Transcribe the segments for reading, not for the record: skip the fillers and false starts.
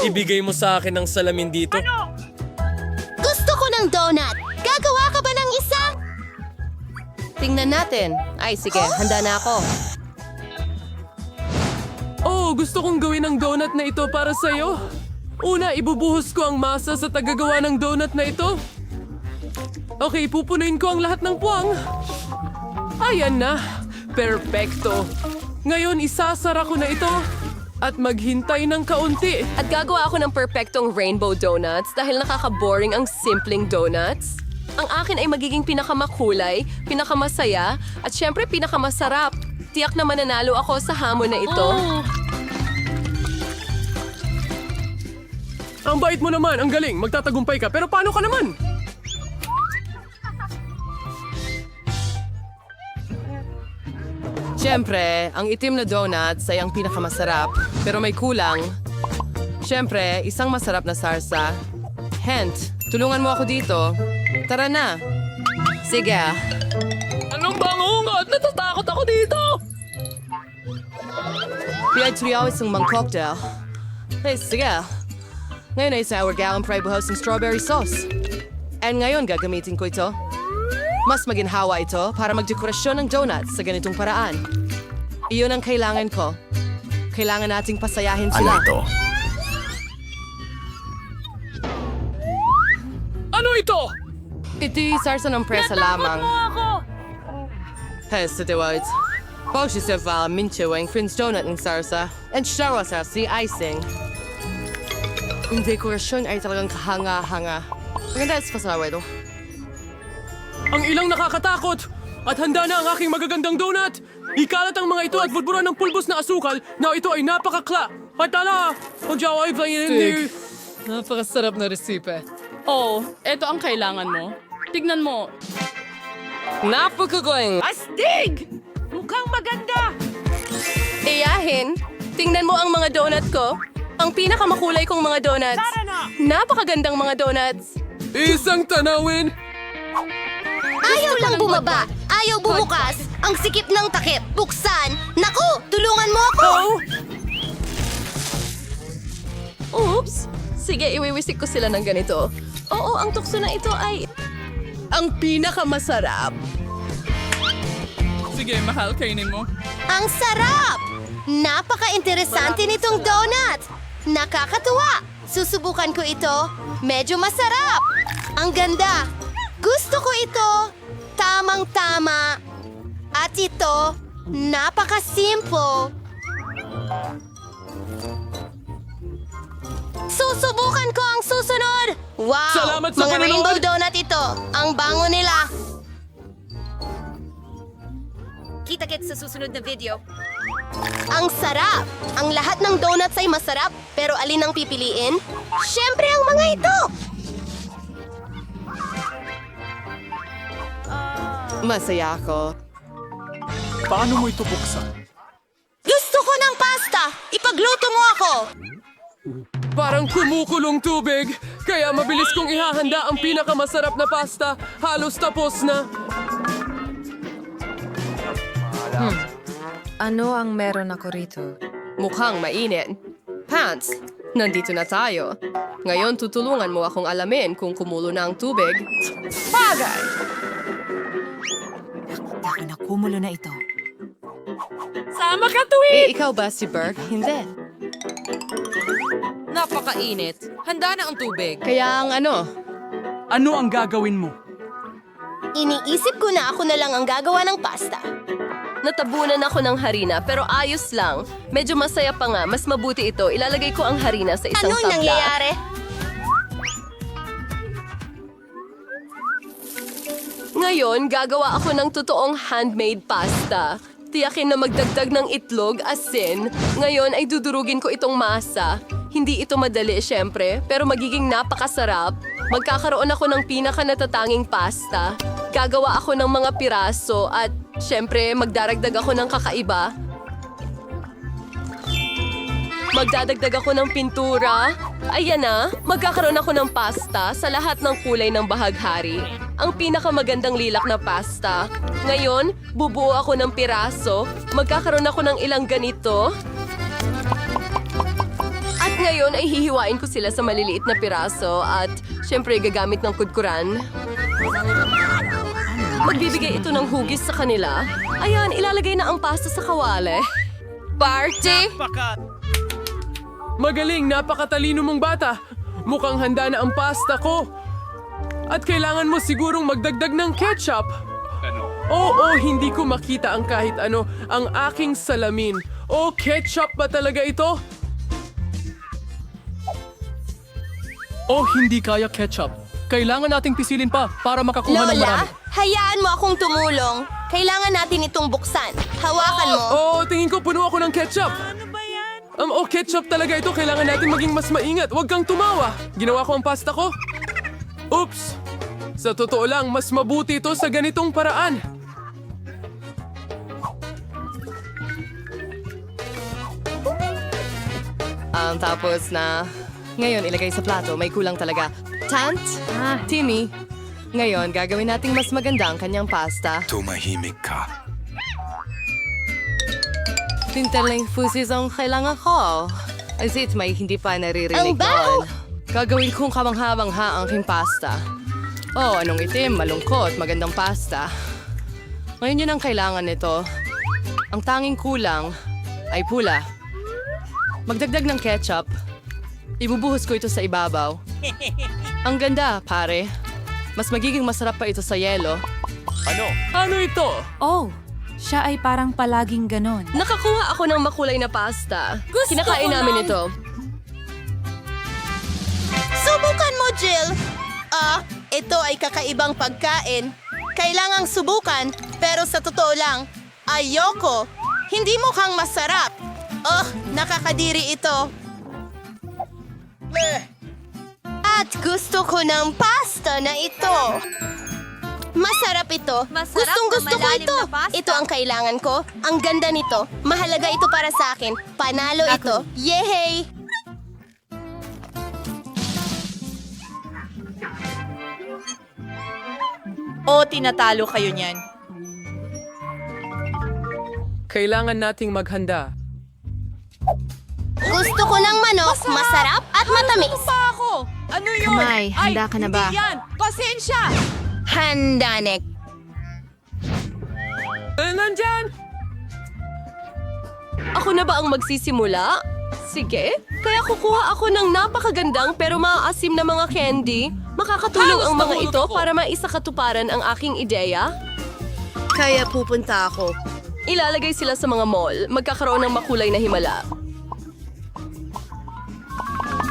Ibigay mo sa akin ang salamin dito. Gusto ko ng donut. Gagawa ka ba ng isa? Tingnan natin. Ay, sige, handa na ako. Oh, gusto kong gawin ang donut na ito para sa'yo. Una, ibubuhos ko ang masa sa tagagawa ng donut na ito. Okay, pupunuin ko ang lahat ng puwang. Ayan na. Perfecto. Ngayon, isasara ko na ito. At maghintay ng kaunti. At gagawa ako ng perpektong rainbow donuts dahil nakaka-boring ang simpleng donuts. Ang akin ay magiging pinakamakulay, pinakamasaya, at syempre pinakamasarap. Tiyak na mananalo ako sa hamon na ito. Ang bait mo naman, ang galing. Magtatagumpay ka. Pero paano ka naman? Siyempre, ang itim na donuts ay ang pinakamasarap, pero may kulang. Siyempre, isang masarap na sarsa. Hent, tulungan mo ako dito. Tara na. Sige. Anong bangungot? Natatakot ako dito! Pinagturiyaw isang mang cocktail. Hey, sige. Ngayon ay sour gallon buhos ng strawberry sauce. And ngayon gagamitin ko ito. Mas maginhawa ito para magdekorasyon ng donuts sa ganitong paraan. Iyon ang kailangan ko. Kailangan nating pasayahin sila. Ano ito? Ano ito? Iti sarsa ng presa lamang. Hey, sa Dwight. Pausi sa vala mincho ang Prince Donut ng sarsa. And shara sa si icing. Ang dekorasyon ay talagang kahanga-hanga. Maganda sa pasawa ito. Ang ilang nakakatakot! At handa na ang aking magagandang donut! Ikalat ang mga ito at budburan ng pulbos na asukal na ito ay napakakla! At tala! Ang jawa ay hindi... Napakasarap na resipe. Oh, eto ang kailangan mo. Tignan mo. Napakagaling! Astig! Mukhang maganda! Iyahin, tingnan mo ang mga donut ko. Ang pinakamakulay kong mga donuts. Napakagandang mga donuts. Isang tanawin! Ayaw lang bumaba. Ayaw bumukas. Ang sikip ng takip. Buksan. Naku, tulungan mo ako. Oops! Sige, iwiwisik ko sila ng ganito. Oo, ang tukso na ito ay... Ang pinakamasarap! Sige, mahal, kainin mo. Ang sarap! Napaka-interesante nitong donut. Nakakatuwa. Susubukan ko ito. Medyo masarap. Ang ganda. Gusto ko ito. Tamang-tama. At ito, napaka-simple. Susubukan ko ang susunod. Wow! Salamat sa mga panonood. rainbow donut ito. Ang bango nila. Kita-kits sa susunod na video. Ang sarap! Ang lahat ng donuts ay masarap, pero alin ang pipiliin? Siyempre ang mga ito! Masaya ako. Paano mo ito buksan? Gusto ko ng pasta! Ipagluto mo ako! Parang kumukulong tubig, kaya mabilis kong ihahanda ang pinakamasarap na pasta. Halos tapos na. Ano ang meron ako rito? Mukhang mainit. Pants, nandito na tayo. Ngayon tutulungan mo akong alamin kung kumulo na ang tubig. Bagay! Dahil na kumulo na ito. Sama ka, Tweet! Ikaw ba si Burke? Hindi. Napakainit. Handa na ang tubig. Kaya ang ano? Ano ang gagawin mo? Iniisip ko na ako na lang ang gagawa ng pasta. Natabunan ako ng harina pero ayos lang. Medyo masaya pa nga. Mas mabuti ito. Ilalagay ko ang harina sa isang Anong tabla. nangyayari? Ngayon, gagawa ako ng totoong handmade pasta. Tiyakin na magdagdag ng itlog, asin. Ngayon ay dudurugin ko itong masa. Hindi ito madali, syempre, pero magiging napakasarap. Magkakaroon ako ng pinaka-natatanging pasta. Gagawa ako ng mga piraso at, syempre, magdaragdag ako ng kakaiba. Magdadagdag ako ng pintura. Ayan na, magkakaroon ako ng pasta sa lahat ng kulay ng bahaghari. Ang pinakamagandang lilak na pasta. Ngayon, bubuo ako ng piraso. Magkakaroon ako ng ilang ganito. At Ngayon ay hihiwain ko sila sa maliliit na piraso at syempre gagamit ng kudkuran. Magbibigay ito ng hugis sa kanila. Ayan, ilalagay na ang pasta sa kawali. Party! Magaling, napakatalino mong bata. Mukhang handa na ang pasta ko. At kailangan mo sigurong magdagdag ng ketchup. Oo, hindi ko makita ang kahit ano, ang aking salamin. Oh, ketchup ba talaga ito? Oh, hindi kaya ketchup. Kailangan nating pisilin pa para makakuha ng Lola, marami. hayaan mo akong tumulong. Kailangan natin itong buksan. Hawakan mo. Oh, tingin ko puno ako ng ketchup. Ketchup talaga ito. Kailangan natin maging mas maingat. Huwag kang tumawa. Ginawa ko ang pasta ko. Oops! Sa totoo lang, mas mabuti ito sa ganitong paraan. Tapos na... Ngayon, ilagay sa plato. May kulang talaga. Tant? Timmy, ngayon, gagawin nating mas maganda ang kanyang pasta. Tumahimik ka. Tinterling fusis ang kailangan ko. As it may hindi pa naririnig Ang baho! doon. Gagawin kong kamangha-mangha ang aking pasta. Oh, anong itim, malungkot, magandang pasta. Ngayon yun ang kailangan nito. Ang tanging kulang ay pula. Magdagdag ng ketchup. Ibubuhos ko ito sa ibabaw. Ang ganda, pare. Mas magiging masarap pa ito sa yelo. Ano ito? Oh, siya ay parang palaging ganon. Nakakuha ako ng makulay na pasta. Kinakain namin ito. Subukan mo, Jill. Ito ay kakaibang pagkain. Kailangang subukan, pero sa totoo lang, ayoko. Hindi mukhang masarap. Nakakadiri ito. At gusto ko ng pasta na ito. Masarap ito. Gustong gusto ko ito. Ito ang kailangan ko. Ang ganda nito. Mahalaga ito para sa akin. Panalo ito. Yehey! Tinatalo kayo niyan. Kailangan nating maghanda. Gusto ko ng manok, masarap at matamis. Ano yun? Kamay, handa ka na ba? Hindi yan! Pasensya! Handa, Nick. Nandyan! Ako na ba ang magsisimula? Sige. Kaya kukuha ako ng napakagandang pero maaasim na mga candy. Makakatulong ang mga ito para maisakatuparan ang aking ideya. Kaya pupunta ako. Ilalagay sila sa mga mall. Magkakaroon ng makulay na himala.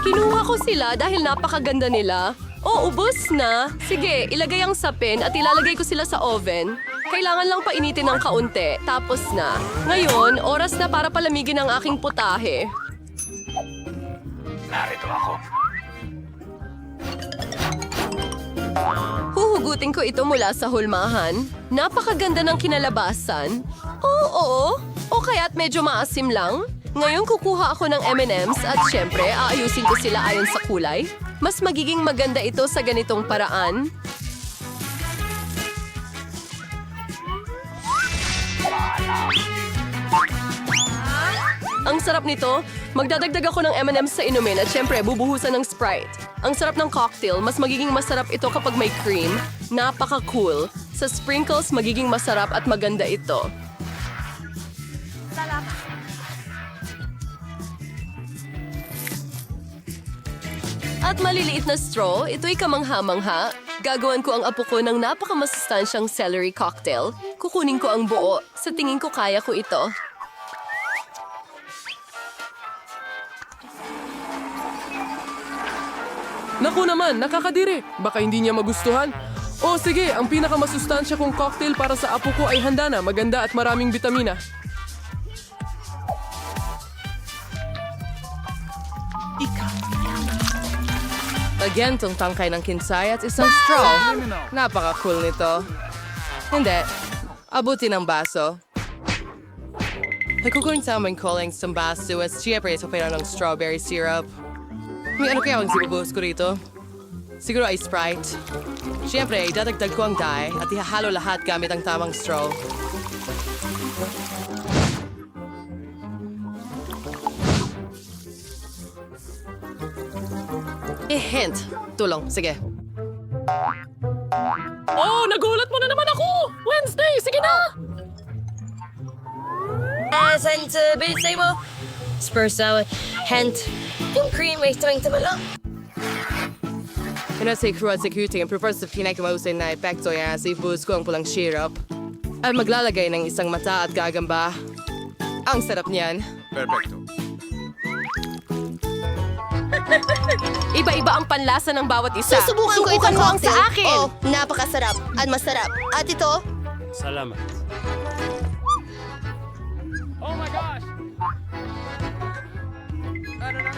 Kinuha ko sila dahil napakaganda nila. Ubos na. Sige, ilagay ang sapin at ilalagay ko sila sa oven. Kailangan lang painitin ng kaunti. Tapos na. Ngayon, oras na para palamigin ang aking putahe. Narito ako. Huhugutin ko ito mula sa hulmahan. Napakaganda ng kinalabasan. Oo. O kaya't medyo maasim lang. Ngayon kukuha ako ng M&M's at syempre aayusin ko sila ayon sa kulay. Mas magiging maganda ito sa ganitong paraan. Ang sarap nito. Magdadagdag ako ng M&M's sa inumin at syempre bubuhusan ng Sprite. Ang sarap ng cocktail, mas magiging masarap ito kapag may cream. Napaka-cool. Sa sprinkles, magiging masarap at maganda ito. At maliliit na straw, ito'y kamangha-mangha. Gagawan ko ang apo ko ng napakamasustansyang celery cocktail. Kukunin ko ang buo. Sa tingin ko kaya ko ito. Naku naman, nakakadiri. Baka hindi niya magustuhan. Sige, ang pinakamasustansya kong cocktail para sa apo ko ay handa na, maganda at maraming bitamina. Again, tong tangkay ng kinsay at isang straw. Napaka-cool nito. Hindi. Abutin ang baso. Nagkukunin sa aming calling sa baso at siyempre sa pera ng strawberry syrup. May ano kaya ang sinubuhos ko rito? Siguro ay Sprite. Siyempre, idadagdag ko ang dye at ihahalo lahat gamit ang tamang straw. Hint. Tulong. Sige. Oh, nagulat mo na naman ako! Wednesday, sige na! Saan sa bilisay mo? Spurs salad. Hint. Yung cream ay tawing tamala. Kaya sa crew at security ang prefer sa pinakamausay na epekto yan sa ibus ko ang pulang syrup. At maglalagay ng isang mata at gagamba. Ang sarap niyan. Iba-iba ang panlasa ng bawat isa. Susubukan ko itong mo ang cocktail. sa akin. Oh, napakasarap at masarap. At ito,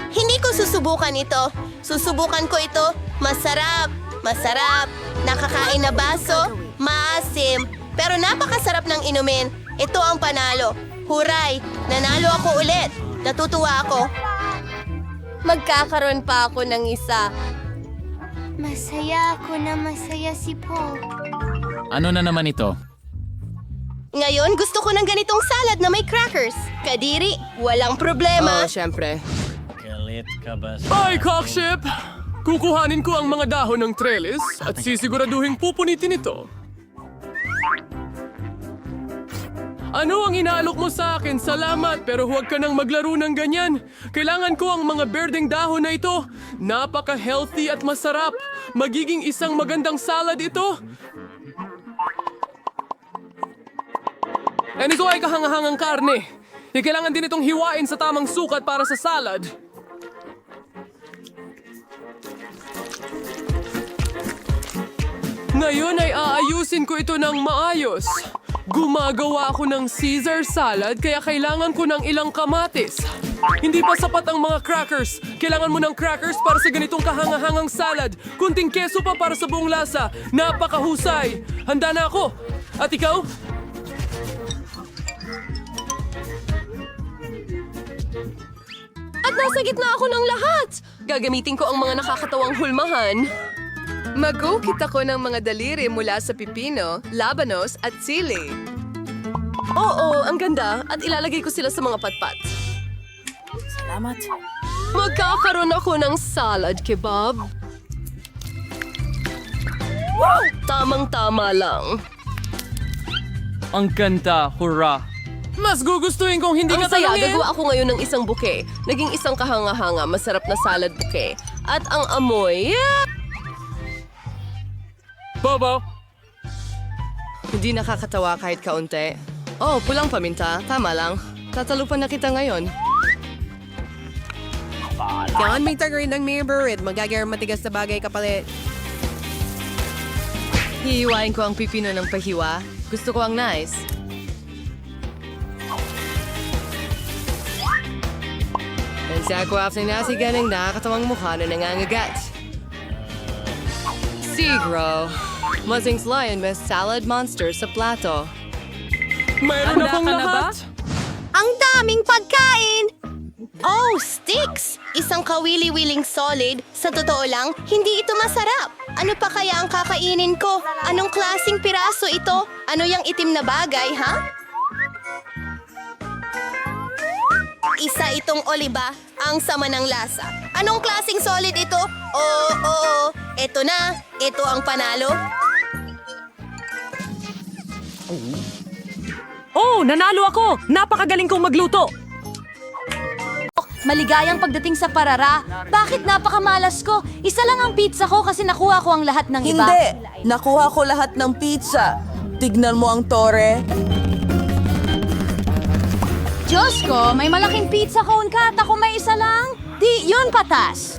hindi ko susubukan ito. Susubukan ko ito. Masarap. Masarap. Nakakain na baso. Maasim. Pero napakasarap ng inumin. Ito ang panalo. Huray! Nanalo ako ulit. Natutuwa ako. Magkakaroon pa ako ng isa. Masaya ako na masaya si Paul. Ano na naman ito? Ngayon, gusto ko ng ganitong salad na may crackers. Kadiri, walang problema. Oh, syempre. Ay, cockship! Kukuhanin ko ang mga dahon ng trellis at sisiguraduhin pupunitin ito. Ano ang inaalok mo sa akin? Salamat, pero huwag ka nang maglaro ng ganyan. Kailangan ko ang mga berdeng dahon na ito. Napaka-healthy at masarap. Magiging isang magandang salad ito. And ito ay kahangahangang karne. Kailangan din itong hiwain sa tamang sukat para sa salad. Ngayon ay aayusin ko ito ng maayos. Gumagawa ako ng Caesar salad kaya kailangan ko ng ilang kamatis. Hindi pa sapat ang mga crackers. Kailangan mo ng crackers para sa ganitong kahangahangang salad. Kunting keso pa para sa buong lasa. Napakahusay. Handa na ako. At ikaw? At nasa gitna ako ng lahat. Gagamitin ko ang mga nakakatawang hulmahan. Magukit ako ng mga daliri mula sa pipino, labanos at sili. Oo, ang ganda. At ilalagay ko sila sa mga patpat. Salamat. Magkakaroon ako ng salad kebab. Wow! Tamang-tama lang. Ang ganda, hurra! Mas gugustuhin kong hindi Ang ka saya, tanungin. gagawa ako ngayon ng isang buke. Naging isang kahanga-hanga, masarap na salad buke. At ang amoy, Bobo, Hindi nakakatawa kahit kaunti. Oh, pulang paminta. Tama lang. Tatalupan na kita ngayon. Kailangan may tagarin ng mirrored. Magagawang matigas na bagay kapalit. Hihiwain ko ang pipino ng pahiwa. Gusto ko ang nice. And sa kwaf ng nasi ganing nakakatawang mukha na nangangagat. Sigro. Masing Lion Miss Salad Monster sa plato. mayroon Handa akong ka na ba? lahat. Ang daming pagkain! Oh, sticks! Isang kawili-wiling solid. Sa totoo lang, hindi ito masarap. Ano pa kaya ang kakainin ko? Anong klasing piraso ito? Ano yung itim na bagay, ha? Isa itong oliba. Ang sama ng lasa. Anong klasing solid ito? Oo. Ito na. Ito ang panalo. Oh, nanalo ako! Napakagaling kong magluto! Maligayang pagdating sa parara. Bakit napakamalas ko? Isa lang ang pizza ko kasi nakuha ko ang lahat ng iba. Hindi! Nakuha ko lahat ng pizza. Tignan mo ang tore. Diyos ko, may malaking pizza cone ka at ako may isa lang? Di, yun patas.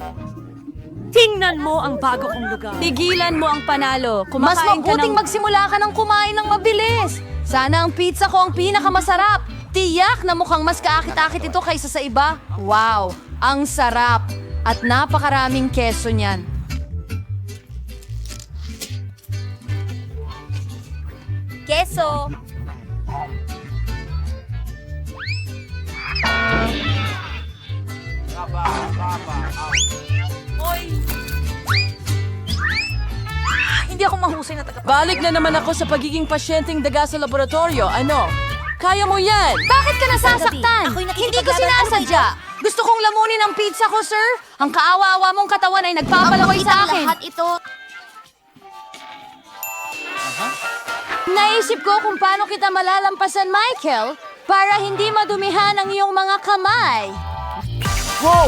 Tingnan mo ang bago kong lugar. Tigilan mo ang panalo. Mas mabuting magsimula ka ng kumain ng mabilis. Sana ang pizza ko ang pinakamasarap. Tiyak na mukhang mas kaakit-akit ito kaysa sa iba. Wow, ang sarap. At napakaraming keso niyan. Keso. Hindi ako mahusay na taga... Balik na naman ako sa pagiging pasyenteng daga sa laboratorio. Ano? Kaya mo yan! Bakit ka nasasaktan? Hindi ko sinasadya. Gusto kong lamunin ang pizza ko, sir. Ang kaawa-awa mong katawan ay nagpapalaway sa akin. Lahat ito. Naisip ko kung paano kita malalampasan, Michael, para hindi madumihan ang iyong mga kamay. Wow!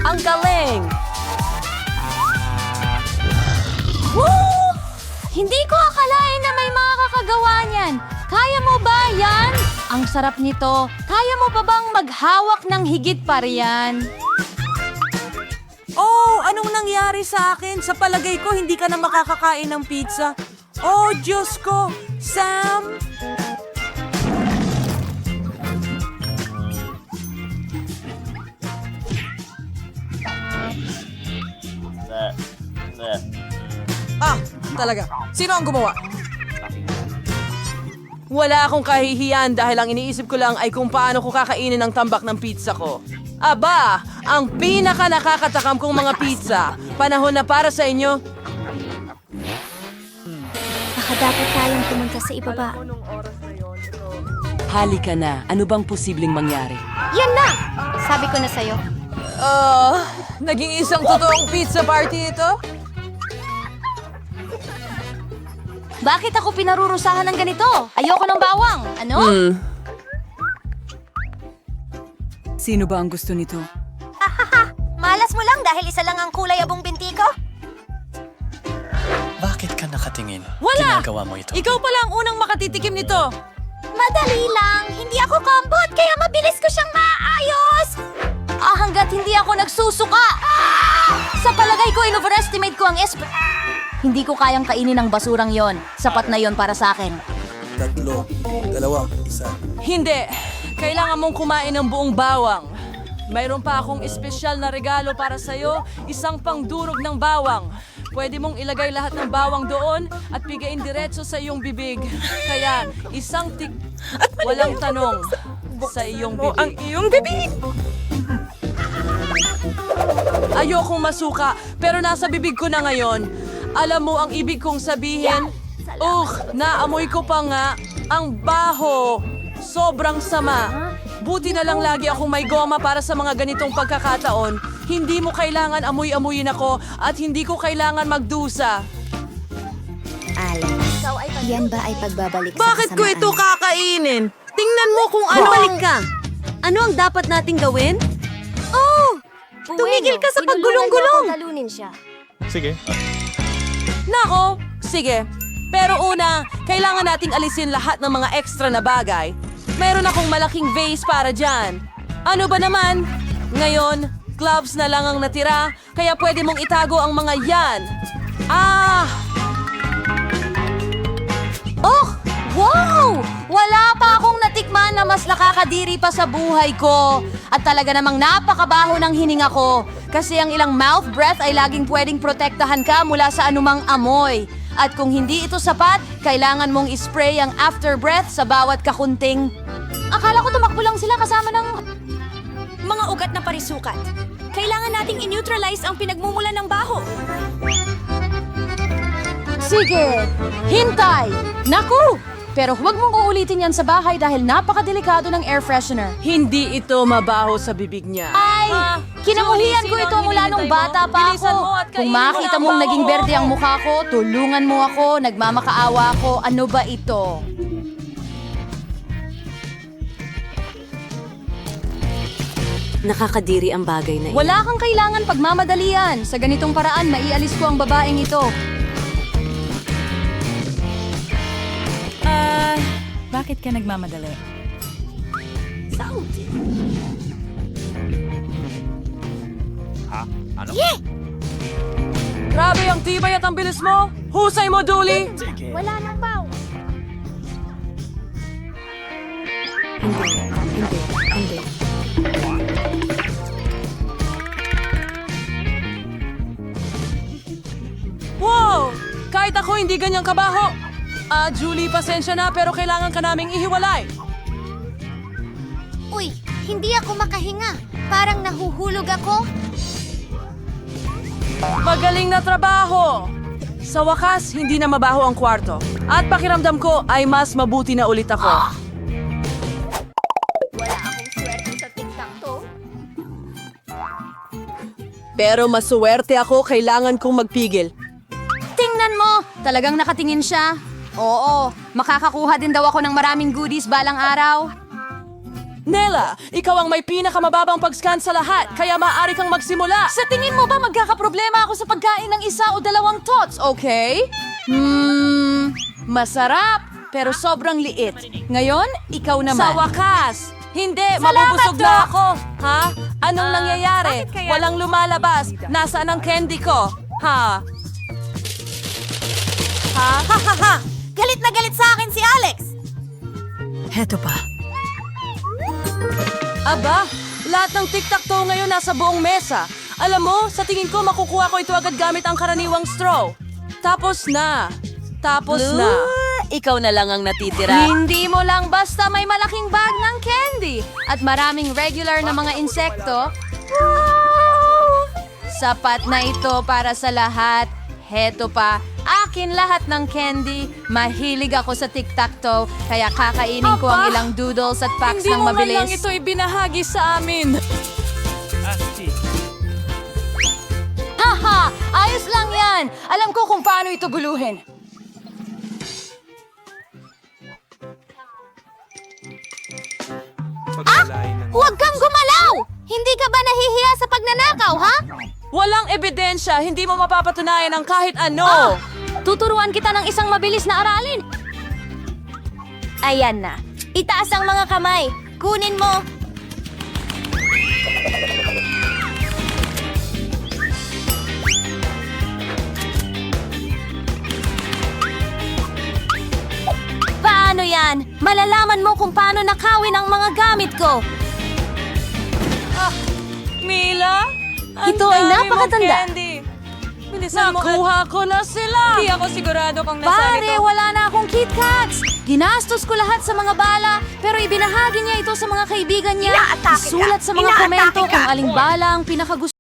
Ang galing! Woo! Hindi ko akalain na may mga kakagawa niyan. Kaya mo ba yan? Ang sarap nito. Kaya mo pa bang maghawak ng higit pa riyan? Oh, anong nangyari sa akin? Sa palagay ko, hindi ka na makakakain ng pizza. Oh, Diyos ko! Sam! Ah, talaga. Sino ang gumawa? Wala akong kahihiyan dahil ang iniisip ko lang ay kung paano ko kakainin ang tambak ng pizza ko. Aba, ang pinaka nakakatakam kong mga pizza. Panahon na para sa inyo. Baka dapat tayong pumunta sa ibaba. Halika na. Ano bang posibleng mangyari? Yan na! Sabi ko na sa'yo. Naging isang totoong pizza party ito? Bakit ako pinarurusahan ng ganito? Ayoko ng bawang. Ano? Sino ba ang gusto nito? Malas mo lang dahil isa lang ang kulay abong binti ko? Bakit ka nakatingin? Wala! Ginagawa mo ito. Ikaw pala ang unang makatitikim nito. Madali lang. Hindi ako kambot, kaya mabilis ko siyang maayos. Hanggat hindi ako nagsusuka. Sa palagay ko, in-overestimate ko ang Hindi ko kayang kainin ang basurang yon. Sapat na yon para sa akin. Hindi. Kailangan mong kumain ng buong bawang. Mayroon pa akong espesyal na regalo para sa'yo, isang pangdurog ng bawang. Pwede mong ilagay lahat ng bawang doon at pigain diretso sa iyong bibig. Kaya isang walang tanong sa iyong bibig. Ang iyong bibig! Ayokong masuka, pero nasa bibig ko na ngayon. Alam mo ang ibig kong sabihin? Naamoy ko pa nga. Ang baho. Sobrang sama. Buti na lang lagi akong may goma para sa mga ganitong pagkakataon. Hindi mo kailangan amoy-amoyin ako at hindi ko kailangan magdusa. Alan, yan ba ay pagbabalik Bakit ko ito kakainin? Tingnan mo kung ano ang... ka! Ano ang dapat nating gawin? Tumigil ka sa paggulong-gulong! Talunin siya. Sige. Nako, sige. Pero una, kailangan nating alisin lahat ng mga extra na bagay. Mayroon akong malaking vase para dyan. Ano ba naman? Ngayon, gloves na lang ang natira, kaya pwede mong itago ang mga yan. Wow! Wala pa akong natikman na mas nakakadiri pa sa buhay ko. At talaga namang napakabaho ng hininga ko. Kasi ang ilang mouth breath ay laging pwedeng protektahan ka mula sa anumang amoy. At kung hindi ito sapat, kailangan mong ispray ang after breath sa bawat kakunting. Akala ko tumakbo lang sila kasama ng... Mga ugat na parisukat. Kailangan nating in-neutralize ang pinagmumulan ng baho. Sige! Hintay! Naku! Pero huwag mong uulitin yan sa bahay dahil napakadelikado ng air freshener. Hindi ito mabaho sa bibig niya. Ay! Kinamuhian ko ito mula nung bata pa ako. Kung makita mong naging berde ang mukha ko, tulungan mo ako, nagmamakaawa ako. Ano ba ito? Nakakadiri ang bagay na Wala kang kailangan pagmamadalian. Sa ganitong paraan, maialis ko ang babaeng ito. Bakit ka nagmamadali? Grabe ang tibay at ang bilis mo! Husay mo, Dooley! Wala nang baw. Hindi. Wow! Kahit ako hindi ganyang kabaho. Julie, pasensya na pero kailangan ka naming ihiwalay. Uy, hindi ako makahinga. Parang nahuhulog ako. Magaling na trabaho! Sa wakas, hindi na mabaho ang kwarto. At pakiramdam ko ay mas mabuti na ulit ako. Pero masuwerte ako, kailangan kong magpigil. Tingnan mo, talagang nakatingin siya. Oo, makakakuha din daw ako ng maraming goodies balang araw. Nela, ikaw ang may pinakamababang pag-scan sa lahat, kaya maaari kang magsimula. Sa tingin mo ba magkakaproblema ako sa pagkain ng isa o dalawang tots, okay? Masarap, pero sobrang liit. Ngayon, ikaw naman. Sa wakas! Hindi, Salamat, mabubusog Doc! na ako. Ha? Anong nangyayari? bakit kaya- Walang lumalabas. Nasaan ang candy ko? Ha? Ha! Galit na galit sa akin si Alex! Heto pa. Aba, lahat ng tic-tac-toe ngayon nasa buong mesa. Alam mo, sa tingin ko makukuha ko ito agad gamit ang karaniwang straw. Tapos na. Ikaw na lang ang natitira. Hindi mo lang basta may malaking bag ng candy at maraming regular na mga insekto. Wow! Sapat na ito para sa lahat. Heto pa, akin lahat ng candy. Mahilig ako sa tic-tac-toe, kaya kakainin ko ang ilang doodles at packs Hindi ng mo man lang mabilis. ito ibinahagi sa amin. Haha! Ayos lang yan! Alam ko kung paano ito guluhin. Huwag kang gumalaw! Hindi ka ba nahihiya sa pagnanakaw, ha? Walang ebidensya, hindi mo mapapatunayan ang kahit ano. Tuturuan kita ng isang mabilis na aralin. Ayan na. Itaas ang mga kamay. Kunin mo. Paano yan? Malalaman mo kung paano nakawin ang mga gamit ko. Mila? Ang Ito ay dami mong napakatanda. candy. Bilisan mo. Nakuha ko na sila. Hindi ako sigurado kung nasaan Pare, ito. wala na akong KitKats. Ginastos ko lahat sa mga bala, pero ibinahagi niya ito sa mga kaibigan niya. Isulat sa mga komento kung aling bala ang pinakagusto.